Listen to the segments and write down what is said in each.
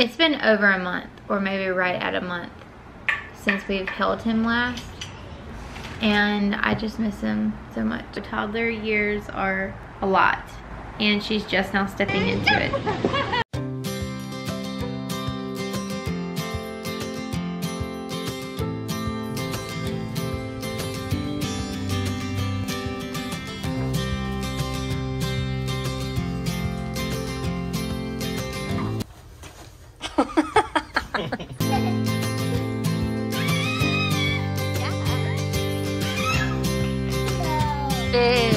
It's been over a month, or maybe right at a month, since we've held him last. And I just miss him so much. Toddler years are a lot, and she's just now stepping into it. Fish.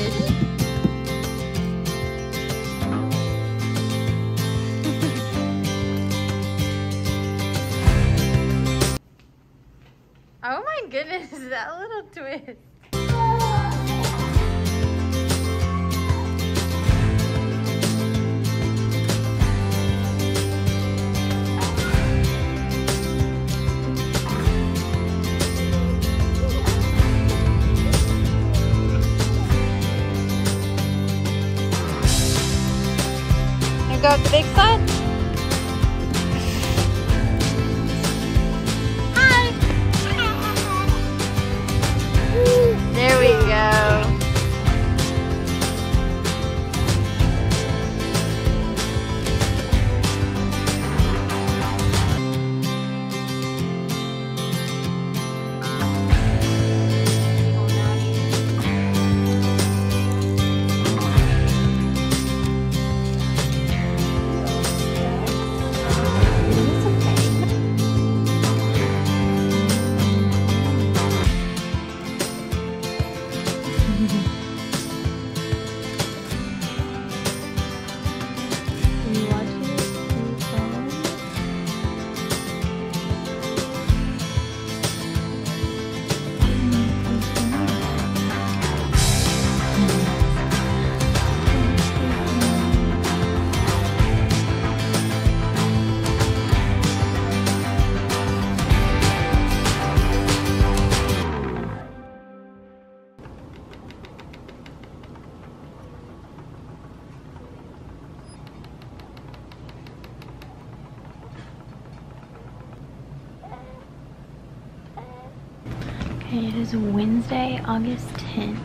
Oh my goodness, that little twist. Go up the big slide. Hi. There we go. It is Wednesday, August 10th,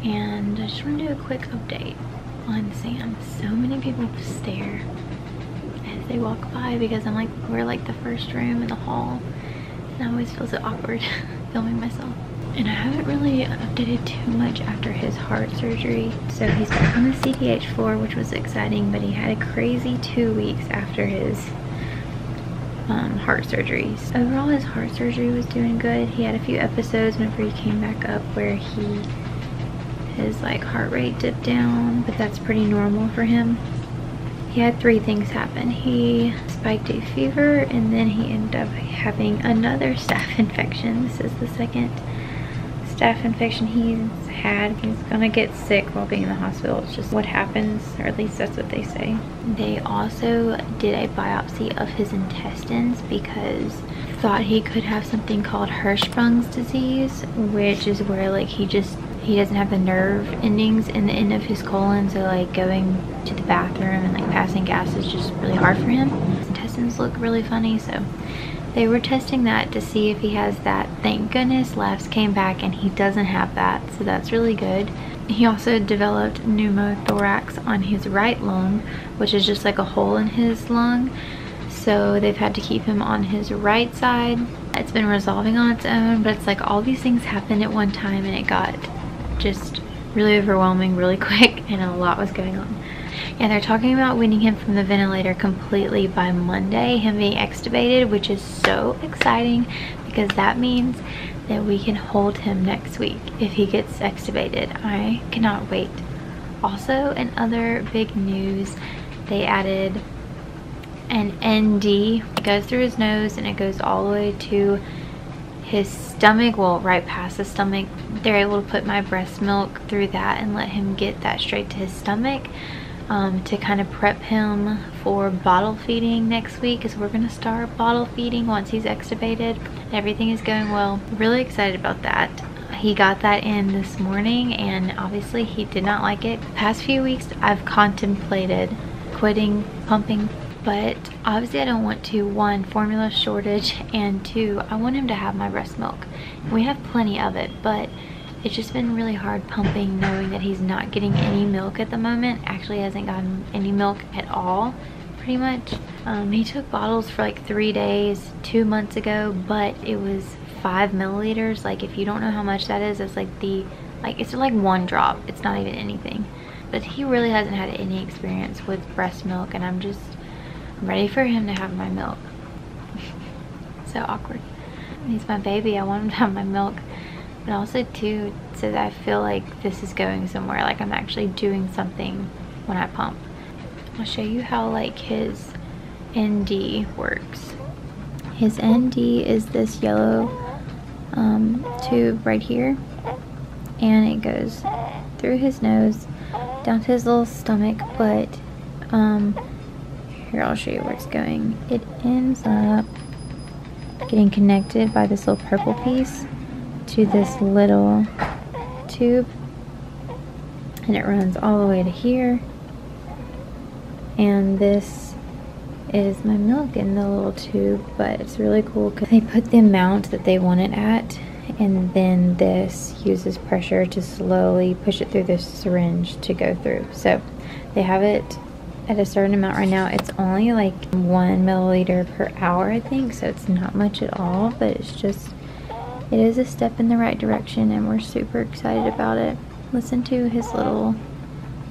and I just want to do a quick update on Sam. So many people stare as they walk by because we're like the first room in the hall, and I always feel so awkward filming myself. And I haven't really updated too much after his heart surgery. So he's back on the CTH floor, which was exciting, but he had a crazy 2 weeks after his heart surgeries. Overall, his heart surgery was doing good. He had a few episodes whenever he came back up where his like heart rate dipped down, but that's pretty normal for him. He had 3 things happen. He spiked a fever, and then he ended up having another staph infection. This is the second staph infection he's had. He's gonna get sick while being in the hospital. It's just what happens, or at least that's what they say. They also did a biopsy of his intestines because thought he could have something called Hirschsprung's disease, which is where like he doesn't have the nerve endings in the end of his colon, so like going to the bathroom and like passing gas is just really hard for him. His intestines look really funny, so they were testing that to see if he has that. Thank goodness labs came back and he doesn't have that, so that's really good. He also developed pneumothorax on his right lung, which is just like a hole in his lung. So they've had to keep him on his right side. It's been resolving on its own, but it's like all these things happened at one time and it got just really overwhelming really quick, and a lot was going on. Yeah, they're talking about weaning him from the ventilator completely by Monday, him being extubated, which is so exciting because that means that we can hold him next week if he gets extubated. I cannot wait. Also, in other big news, they added an ND. It goes through his nose and it goes all the way to his stomach, well, right past the stomach. They're able to put my breast milk through that and let him get that straight to his stomach. To kind of prep him for bottle feeding next week, because we're going to start bottle feeding once he's extubated. Everything is going well. Really excited about that. He got that in this morning and obviously he did not like it. The past few weeks I've contemplated quitting pumping but obviously I don't want to, one, formula shortage, and two, I want him to have my breast milk. We have plenty of it, but it's just been really hard pumping, knowing that he's not getting any milk at the moment. Actually hasn't gotten any milk at all, pretty much. He took bottles for like 3 days 2 months ago, but it was 5 milliliters. Like, if you don't know how much that is, it's like it's like 1 drop. It's not even anything. But he really hasn't had any experience with breast milk, and I'm ready for him to have my milk. So awkward. He's my baby. I want him to have my milk. But also too, so that I feel like this is going somewhere, like I'm actually doing something when I pump. I'll show you how like his ND works. His ND is this yellow tube right here, and it goes through his nose down to his little stomach, but here, I'll show you where it's going. It ends up getting connected by this little purple piece to this little tube, and it runs all the way to here, and this is my milk in the little tube. But it's really cool because they put the amount that they want it at, and then this uses pressure to slowly push it through this syringe to go through. So they have it at a certain amount right now. It's only like 1 milliliter per hour, I think, so it's not much at all, but it is a step in the right direction, and we're super excited about it. Listen to his little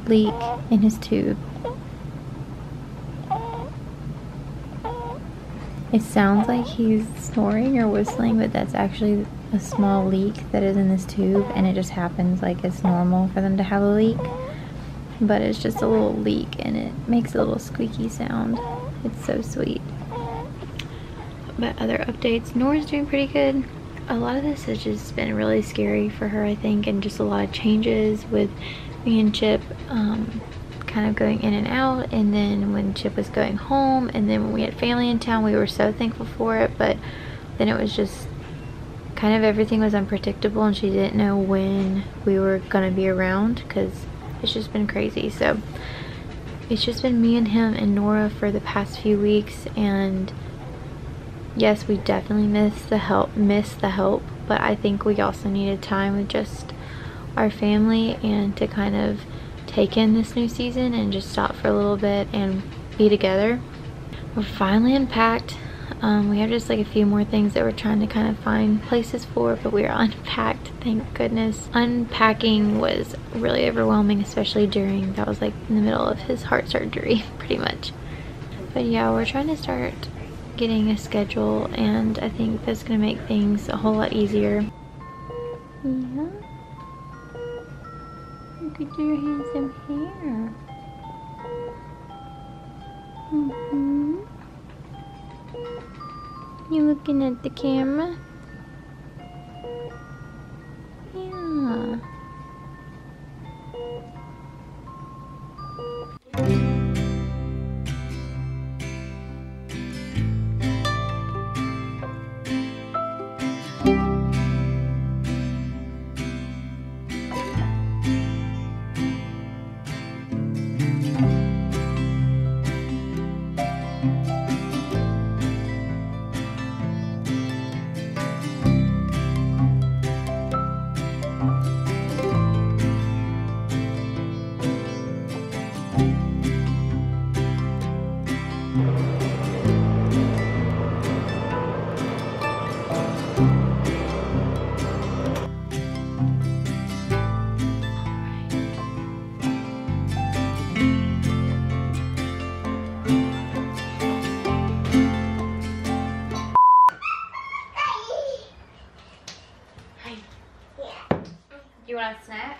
leak in his tube. It sounds like he's snoring or whistling, but that's actually a small leak that is in this tube, and it just happens like it's normal for them to have a leak. But it's just a little leak, and it makes a little squeaky sound. It's so sweet. But other updates, Nora's doing pretty good. A lot of this has just been really scary for her, I think, and just a lot of changes with me and Chip kind of going in and out, and then when Chip was going home, and then when we had family in town, we were so thankful for it, but then it was just kind of everything was unpredictable, and she didn't know when we were gonna be around because it's just been crazy. So it's just been me and him and Nora for the past few weeks, and yes, we definitely miss the help, but I think we also needed time with just our family and to kind of take in this new season and just stop for a little bit and be together. We're finally unpacked. We have just like a few more things that we're trying to kind of find places for, but we are unpacked, thank goodness. Unpacking was really overwhelming, especially that was like in the middle of his heart surgery, pretty much. But yeah, we're trying to start getting a schedule, and I think that's gonna make things a whole lot easier. Yeah. Look at your handsome hair. You looking at the camera? Yeah. You want a snack?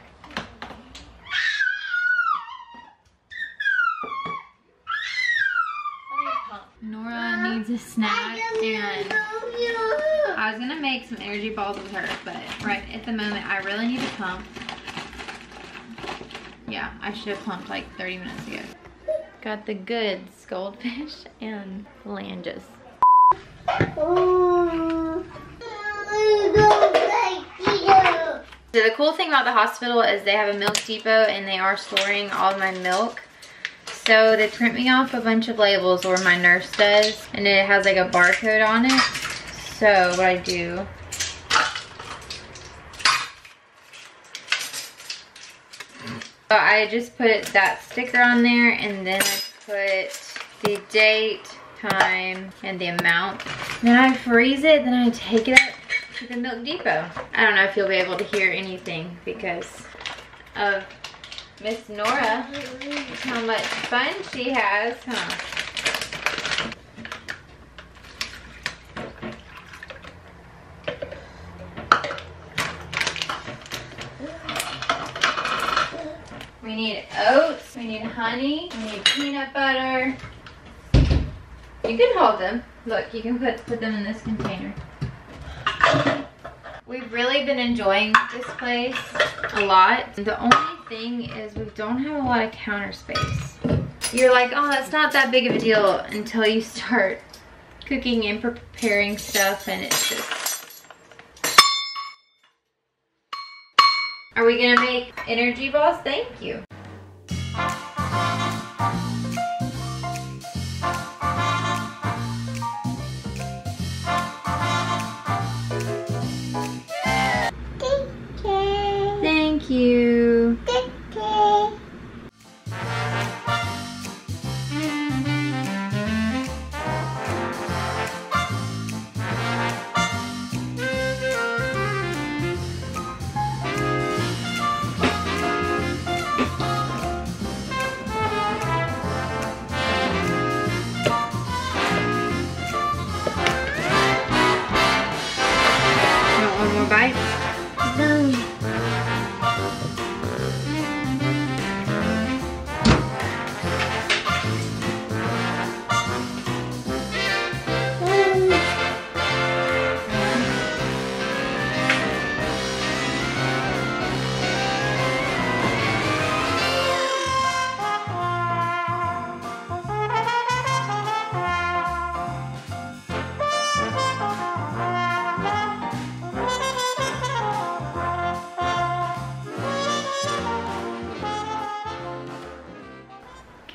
Nora needs a snack, and I was gonna make some energy balls with her, but right at the moment I really need to pump. Yeah, I should have pumped like 30 minutes ago. Got the goods, goldfish and phalanges. So the cool thing about the hospital is they have a milk depot, and they are storing all of my milk. So they print me off a bunch of labels, or my nurse does, and it has like a barcode on it. So what I do, so I just put that sticker on there, and then I put the date, time, and the amount. Then I freeze it, then I take it up to the Milk Depot. I don't know if you'll be able to hear anything because of Miss Nora, how much fun she has, huh? We need oats, we need honey, we need peanut butter. You can hold them. Look, you can put them in this container. We've really been enjoying this place a lot. The only thing is we don't have a lot of counter space. You're like, oh, that's not that big of a deal until you start cooking and preparing stuff, and it's just... Are we gonna make energy balls? Thank you. Thank you. Want one more bite? No.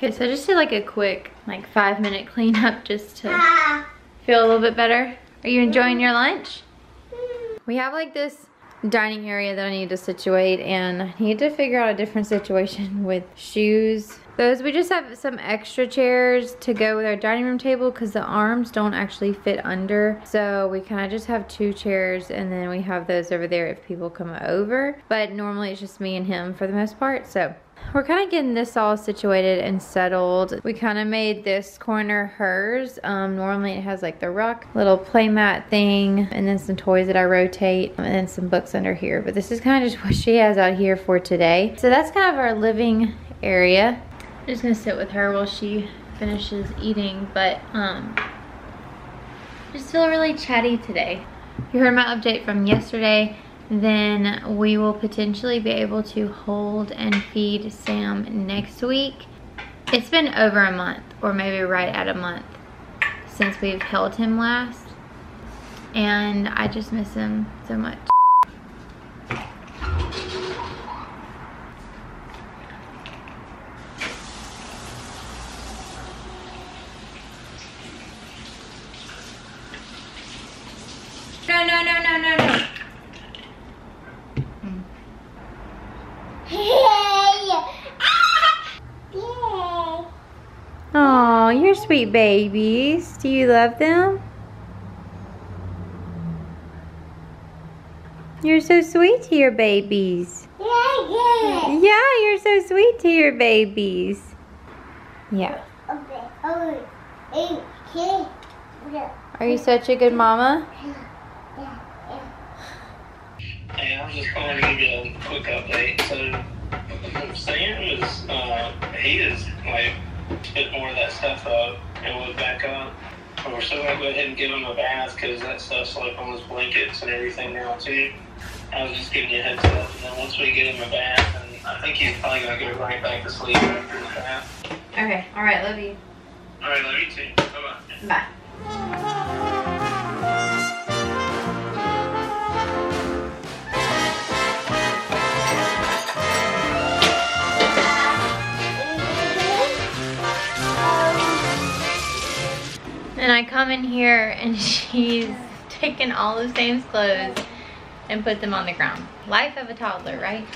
Okay, so I just did like a quick, like 5-minute cleanup just to feel a little bit better. Are you enjoying your lunch? We have like this dining area that I need to situate, and I need to figure out a different situation with shoes. Those, we just have some extra chairs to go with our dining room table because the arms don't actually fit under. So we kind of just have 2 chairs, and then we have those over there if people come over. But normally it's just me and him for the most part. So we're kind of getting this all situated and settled. We kind of made this corner hers. Normally it has like the rock, little playmat thing, and then some toys that I rotate, and then some books under here. But this is kind of just what she has out here for today. So that's kind of our living area. I'm just gonna sit with her while she finishes eating, but I just feel really chatty today. You heard my update from yesterday. Then we will potentially be able to hold and feed Sam next week. It's been over a month, or maybe right at a month, since we've held him last, and I just miss him so much. No, no, no, no, no, no. Oh, you're sweet babies. Do you love them? You're so sweet to your babies. Yeah, you're so sweet to your babies. Yeah. Are you such a good mama? Hey, I was just calling to give you a quick update. So, Sam is, he is, like, spit more of that stuff up and would back up. And we're still going to go ahead and give him a bath because that stuff's, like, on his blankets and everything now, too. I was just giving you a heads up. And then once we get him a bath, and I think he's probably going to go right back to sleep after the bath. Okay, alright, love you. Alright, love you, too. Bye-bye. Bye. And I come in here and she's taken all of Sam's clothes and put them on the ground. Life of a toddler, right?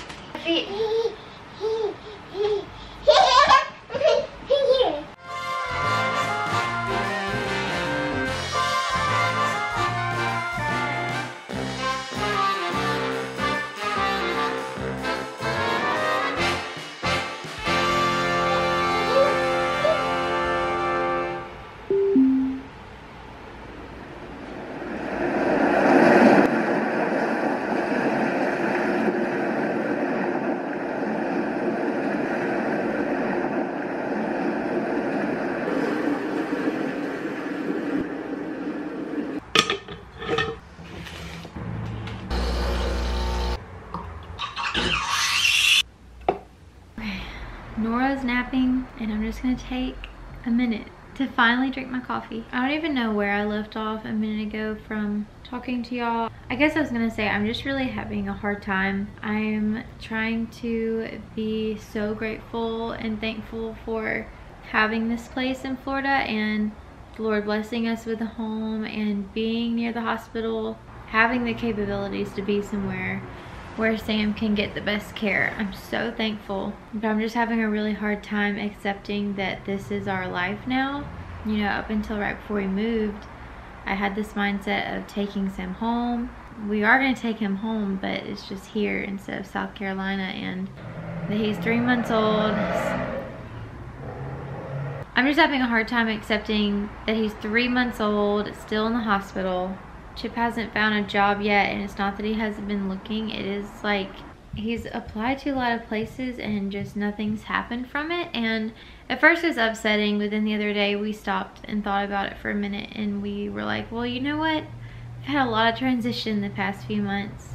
Nora's napping, and I'm just gonna take a minute to finally drink my coffee. I don't even know where I left off a minute ago from talking to y'all. I guess I was gonna say I'm just really having a hard time. I'm trying to be so grateful and thankful for having this place in Florida and the Lord blessing us with a home and being near the hospital, having the capabilities to be somewhere where Sam can get the best care. I'm so thankful, but I'm just having a really hard time accepting that this is our life now. You know, up until right before we moved, I had this mindset of taking Sam home. We are gonna take him home, but it's just here instead of South Carolina, and that he's 3 months old. I'm just having a hard time accepting that he's 3 months old, still in the hospital. Chip hasn't found a job yet, and it's not that he hasn't been looking. It is like he's applied to a lot of places and just nothing's happened from it. And at first it was upsetting, but then the other day we stopped and thought about it for a minute, and we were like, well, you know what? We've had a lot of transition the past few months,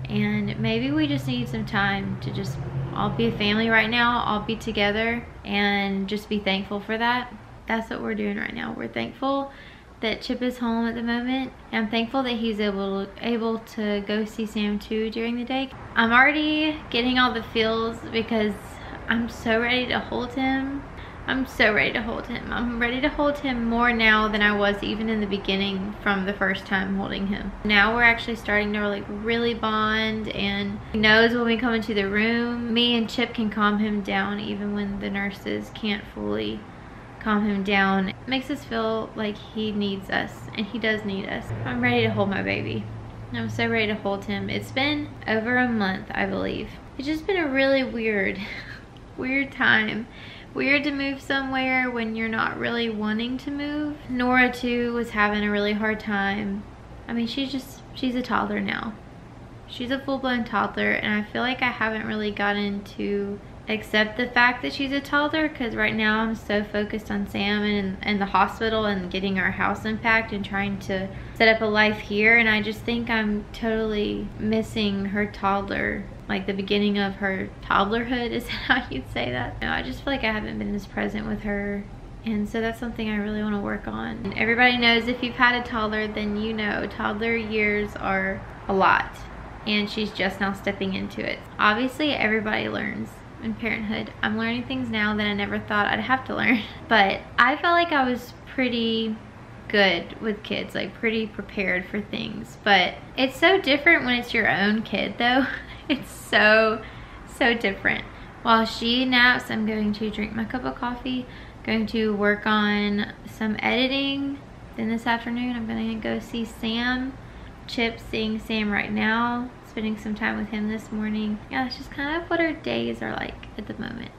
and maybe we just need some time to just all be a family right now, all be together, and just be thankful for that. That's what we're doing right now. We're thankful that Chip is home at the moment. And I'm thankful that he's able to go see Sam too during the day. I'm already getting all the feels because I'm so ready to hold him. I'm so ready to hold him. I'm ready to hold him more now than I was even in the beginning from the first time holding him. Now we're actually starting to like really bond, and he knows when we come into the room, me and Chip can calm him down even when the nurses can't fully calm him down. It makes us feel like he needs us, and he does need us. I'm ready to hold my baby. I'm so ready to hold him. It's been over a month, I believe. It's just been a really weird time. Weird to move somewhere when you're not really wanting to move. Nora too was having a really hard time. I mean, she's a toddler now. She's a full-blown toddler, and I feel like I haven't really gotten to accept the fact that she's a toddler, because right now I'm so focused on Sam and the hospital and getting our house unpacked and trying to set up a life here, and I just think I'm totally missing her toddler, like the beginning of her toddlerhood. Is that how you'd say that? No, I just feel like I haven't been as present with her, and so that's something I really want to work on. And everybody knows, if you've had a toddler, then you know toddler years are a lot, and she's just now stepping into it. Obviously everybody learns in parenthood. I'm learning things now that I never thought I'd have to learn, but I felt like I was pretty good with kids, like pretty prepared for things. But it's so different when it's your own kid though. It's so different. While she naps, I'm going to drink my cup of coffee, going to work on some editing. Then this afternoon I'm gonna go see Sam. Chip's seeing Sam right now, spending some time with him this morning. Yeah, that's just kind of what our days are like at the moment.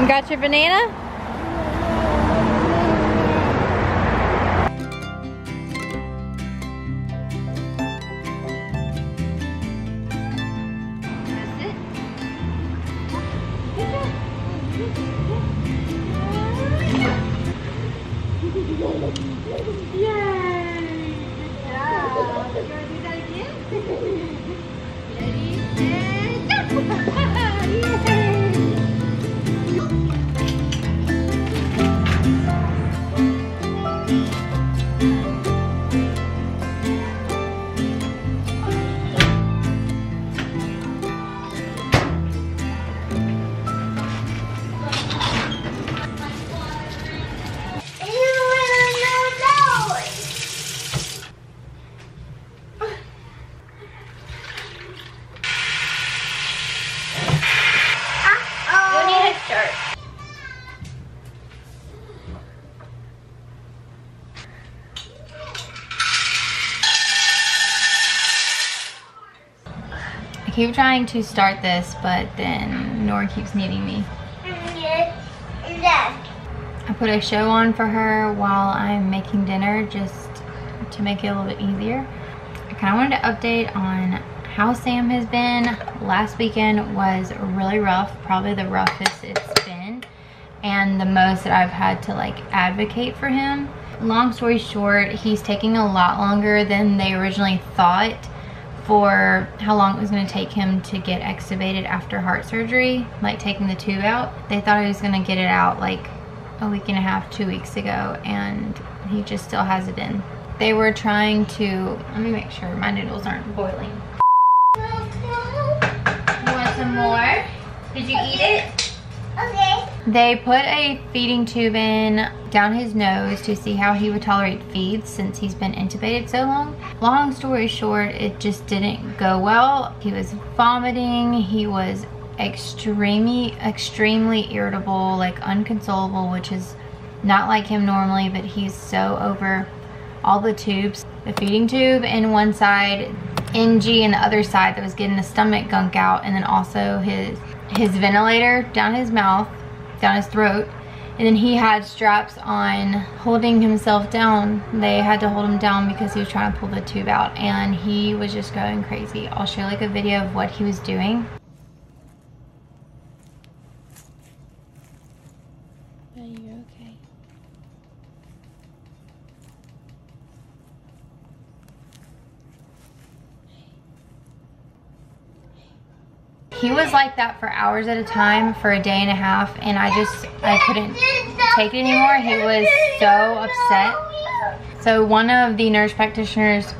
Got your banana? keep trying to start this, but then Nora keeps needing me. I put a show on for her while I'm making dinner just to make it a little bit easier. I kind of wanted to update on how Sam has been. Last weekend was really rough, probably the roughest it's been, and the most that I've had to like advocate for him. Long story short, he's taking a lot longer than they originally thought for how long it was going to take him to get extubated after heart surgery, like taking the tube out. They thought he was going to get it out like a week and a half, 2 weeks ago, and he just still has it in. They were trying to, let me make sure my noodles aren't boiling. You want some more? Did you eat it? Okay. They put a feeding tube in down his nose to see how he would tolerate feeds since he's been intubated so long. Long story short, it just didn't go well. He was vomiting, he was extremely irritable, like unconsolable, which is not like him normally, but he's so over all the tubes. The feeding tube in one side, NG in the other side that was getting the stomach gunk out, and then also his ventilator down his mouth, down his throat, and then he had straps on holding himself down. They had to hold him down because he was trying to pull the tube out, and he was just going crazy. I'll show like a video of what he was doing. He was like that for hours at a time for a day and a half, and I couldn't take it anymore. He was so upset. So one of the nurse practitioners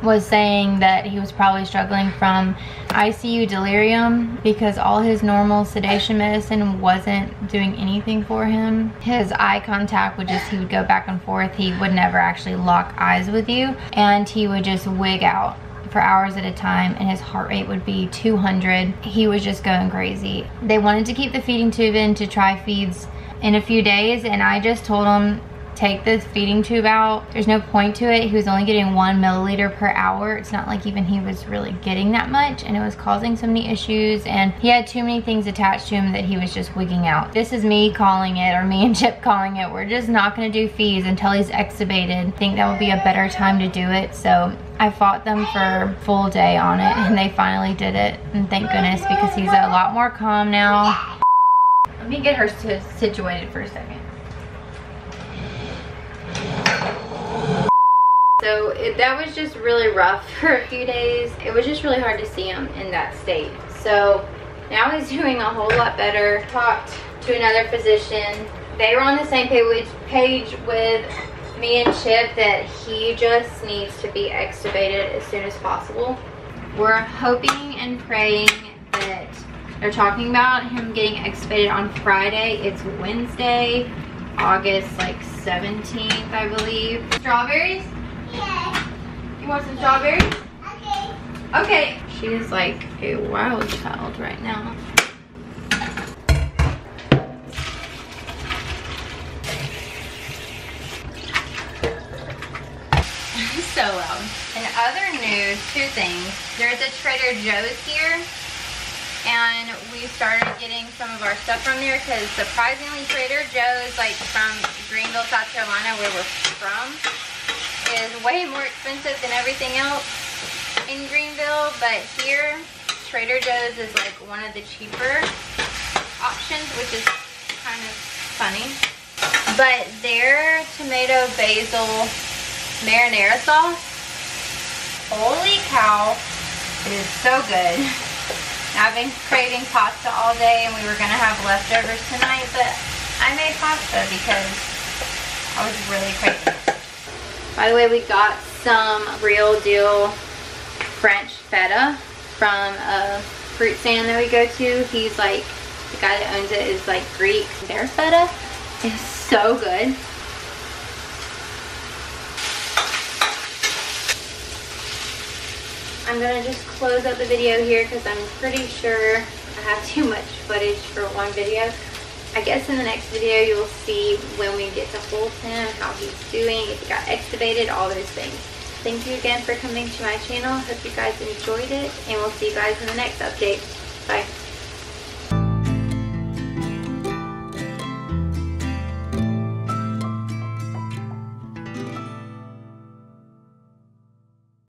was saying that he was probably struggling from ICU delirium because all his normal sedation medicine wasn't doing anything for him. His eye contact would just, he would go back and forth. He would never actually lock eyes with you, and he would just wig out for hours at a time, and his heart rate would be 200. He was just going crazy. They wanted to keep the feeding tube in to try feeds in a few days, and I just told him, take the feeding tube out. There's no point to it. He was only getting 1 milliliter per hour. It's not like even he was really getting that much, and it was causing so many issues, and he had too many things attached to him that he was just wigging out. This is me calling it, or me and Chip calling it. We're just not gonna do feeds until he's extubated. I think that would be a better time to do it. So I fought them for a full day on it, and they finally did it, and thank goodness, because he's a lot more calm now. Let me get her situated for a second. So that was just really rough for a few days. It was just really hard to see him in that state. So now he's doing a whole lot better. Talked to another physician. They were on the same page with me and Chip that he just needs to be extubated as soon as possible. We're hoping and praying that they're talking about him getting extubated on Friday. It's Wednesday, August like 17th, I believe. Strawberries? Yeah. You want some strawberries? Okay. Okay. She's like a wild child right now. So loud. In other news, 2 things. There's a Trader Joe's here, and we started getting some of our stuff from there because surprisingly Trader Joe's, like from Greenville, South Carolina, where we're from, is way more expensive than everything else in Greenville. But here, Trader Joe's is like one of the cheaper options, which is kind of funny. But their tomato basil marinara sauce, holy cow, it is so good. I've been craving pasta all day, and we were gonna have leftovers tonight, but I made pasta because I was really craving it. By the way, we got some real deal French feta from a fruit stand that we go to. He's like, the guy that owns it is like Greek. Their feta is so good. I'm gonna just close up the video here because I'm pretty sure I have too much footage for one video. I guess in the next video you will see when we get to hold him, how he's doing, if he got extubated, all those things. thank you again for coming to my channel. Hope you guys enjoyed it, and we'll see you guys in the next update. Bye.